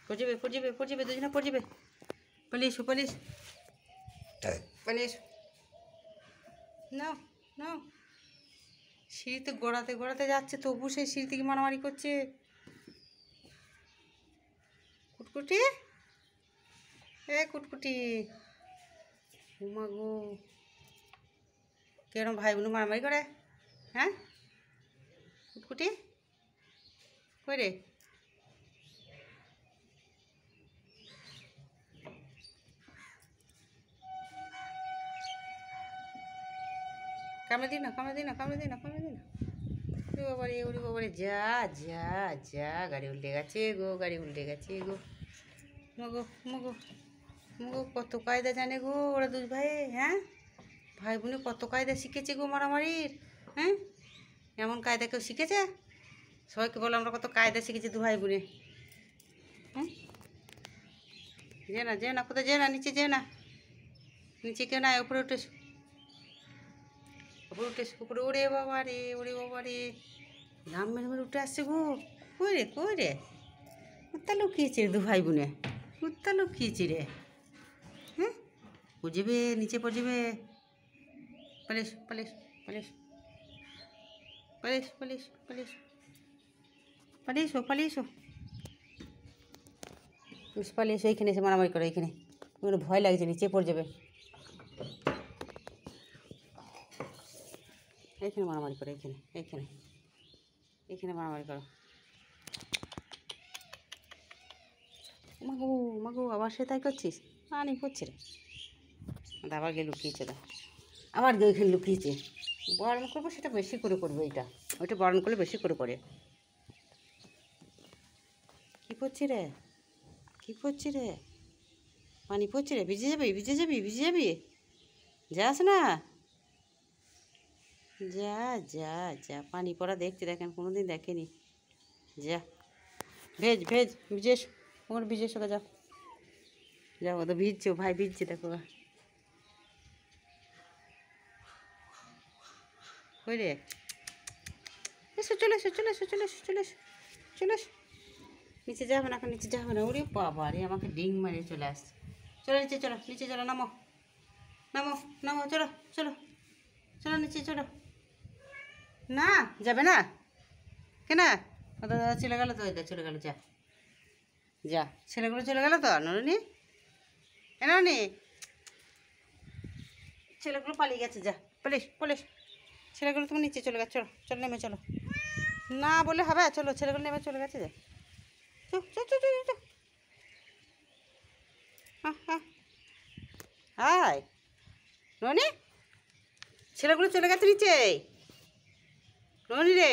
পড়ে যাবে দুজনে পড়ে যাবে। পালিয়ে এসো পালিয়ে এসো নাও নাও। সিঁড়িতে গড়াতে গড়াতে যাচ্ছে, তবু সেই সিঁড়ি থেকে মারামারি করছে। কুটকুটি কুটকুটি, উমা গো, কেরম ভাই বোন মারামারি করে? হ্যাঁ কুটকুটি কই রে? কামড়ে দিই না ওরে বাবারে, যা যা যা, গাড়ি উল্টে গেছে গো। মগো মগো মগো, কত কায়দা জানে গো ওরা দুই ভাই। হ্যাঁ ভাই বোনে কত কায়দা শিখেছে গো মারামারির। হ্যাঁ এমন কায়দা কেউ শিখেছে? সবাইকে বলো আমরা কত কায়দা শিখেছি দু ভাই বোনে। হ্যাঁ যে না কোথায় নিচে নিচে কেউ না, উপরে উঠে উপরে ওরে বাবা রে, নাম মেরে উঠে আসছে গো। কই রে কুত্তা লুকিয়েছে দু ভাই বোনে, কুত্তা লুকিয়েছে রে। হ্যাঁ পড়ে নিচে পড়ে যাবে। পালিয়ে এসো এইখানে এসে মারামারি করো। এইখানে ভয় লাগছে, নিচে পড়ে যাবে। এইখানে মারামারি করো, এইখানে মারামারি করো। মাগো আবার সে তাই করছিস? আনি করছি রে, আবার গিয়ে লুকিয়েছে। আবার গিয়ে ওইখানে লুকিয়েছে। বারণ করবো সেটা বেশি করে করবো, ওইটা বারণ করলে বেশি করে করে। কী করছি রে? পানি পড়ছে রে, ভিজে যাবি। যাস না, যা পানি পড়া দেখছি, দেখেন কোনোদিন দেখেনি। যা ভিজে এসো, ওখানে ভিজে এসো, যাও ও তো ভিজছে, ভাই ভিজছে দেখো। কই রে? এসো চলে এসো। নিচে যাবে না, এখন নিচে যাবে না। ওরে বাবা রে, আমাকে ডিং মারিয়ে চলে আসছে। নিচে চলো, নামো চলো নিচে চলো। না যাবে না কেন? চলে গেল তো, চলে গেল। যা ছেলেগুলো চলে গেল তো। ননি ছেলেগুলো পালিয়ে গেছে। যা পুলিশ ছেলেগুলো তুমি নিচে চলে গেছে। চলো নেমে চলো। না বলে হবে, চলো ছেলেগুলো নেমে চলে গেছে। যা হাই ননি, ছেলেগুলো চলে গেছে নিচে। ননি রে।